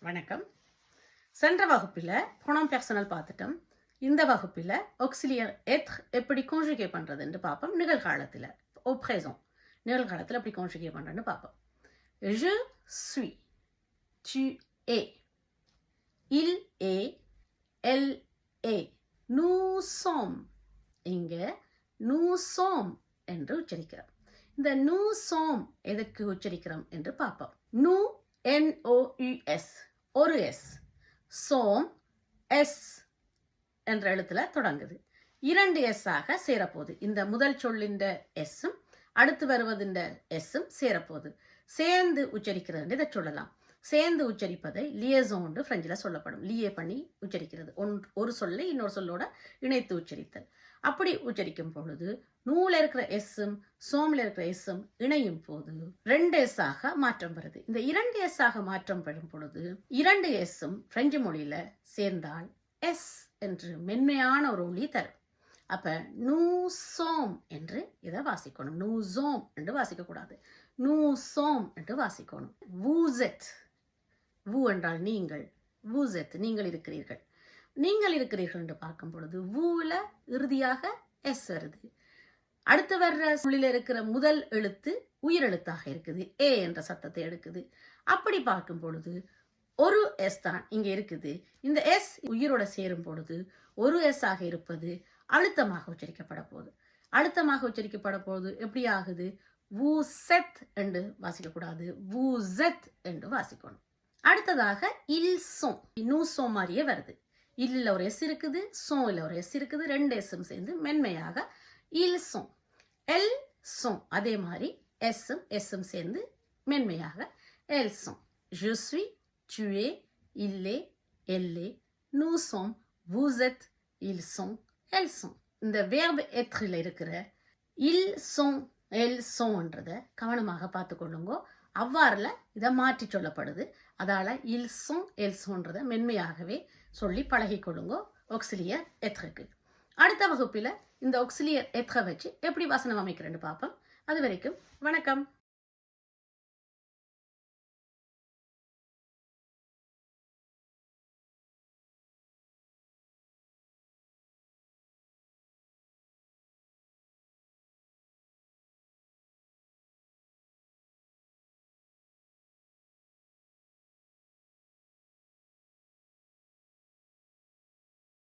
வணக்கம். சென்ற வகுப்பில் ப்ரொனோம் பெர்சனல் பார்த்துட்டோம். இந்த வகுப்பில் ஆக்சிலியர் எத்ர் எப்படி கான்ஜுகேட் பண்ணுறதுன்னு பார்ப்போம். நிகழ்காலத்தில் au présent நிகழ்காலத்தில் எப்படி கான்ஜுகேட் பண்ணுறதுன்னு பார்ப்போம். Je suis, tu es, il est, elle est, nous sommes. இங்கே nous sommes என்று உச்சரிக்கிறோம். இந்த nous sommes எதற்கு உச்சரிக்கிறோம் என்று பார்ப்போம். nous NOUS ஒரு எஸ், சோம் எஸ் என்ற எழுத்துல தொடங்குது. 2 எஸ் ஆக சேரப்போகுது. இந்த முதல் சொல்லின் எஸ்ஸும் அடுத்து வருவதின் எஸ்ஸும் சேரப்போகுது. சேர்ந்து உச்சரிக்கிறது இதை சொல்லலாம். சேர்ந்து உச்சரிப்பதை லியேசோன் என்று பிரெஞ்சில் சொல்லப்படும். லியே பண்ணி உச்சரிக்கிறது, ஒரு சொல்லை இன்னொரு சொல்லோட இணைத்து உச்சரித்தல். அப்படி உச்சரிக்கும் பொழுது நூல இருக்கிற எஸ்ஸும் சோம்ல இருக்கிற எஸ்ஸும் இணையும் போது 2 எஸ் ஆக மாற்றம் வருது. இந்த 2 எஸ் ஆக மாற்றம் பெறும் பொழுது 2 எஸ்ஸும் பிரெஞ்சு மொழியில சேர்ந்தால் எஸ் என்று மென்மையான ஒரு ஒளி தரும். அப்ப நூ சோம் என்று இதை வாசிக்கணும். நூ சோம் என்று வாசிக்க கூடாது, நூ சோம் என்று வாசிக்கணும். வூசெத், வூ என்றால் நீங்கள், வூசெத் நீங்கள் இருக்கிறீர்கள். நீங்கள் இருக்கிறீர்கள் என்று பார்க்கும் பொழுது வூல இறுதியாக எஸ் வருது. அடுத்து வர்ற சொல்லில இருக்கிற முதல் எழுத்து உயிரெழுத்தாக இருக்குது, ஏ என்ற சத்தத்தை எடுக்குது. அப்படி பார்க்கும் பொழுது ஒரு எஸ் தான் இங்க இருக்குது. இந்த எஸ் உயிரோட சேரும் பொழுது ஒரு எஸ் ஆக இருப்பது அழுத்தமாக உச்சரிக்கப்பட போகுது. அழுத்தமாக உச்சரிக்கப்பட போகுது எப்படி ஆகுது? வூசெத் என்று வாசிக்க கூடாது, வூசெத் என்று வாசிக்கணும். அடுத்ததாக இல் சோம், நூசோ மாதிரியே வருது. இல்ல ஒரு எஸ் இருக்குது, சோல ஒரு எஸ் இருக்குது. 2 எஸ்ஸும் சேர்ந்து மென்மையாக இல் சோம். எல் சோம் அதே மாதிரி எஸ்ஸும் எஸ்ஸும் சேர்ந்து மென்மையாக L Som. Je suis, tu es, il est, elle est, nous sommes, vous êtes, ils sont, elles sont. இந்த verbe être-ல இருக்கிற ils sont, elles sont-ன்றத கவனமாக பார்த்து கொள்ளுங்க. அவ்வாறுல இதை மாற்றி சொல்லப்படுது. அதால ils sont, elles sont-ன்றத மென்மையாகவே சொல்லி பழகி கொள்ளுங்க ஆக்சிலியர் எத்ருக்கு. அடுத்த வகுப்பில் இந்த ஆக்சிலியர் எத்ரை வச்சு எப்படி வசனம் அமைக்கிறேன்னு பார்ப்போம். அது வரைக்கும் வணக்கம்.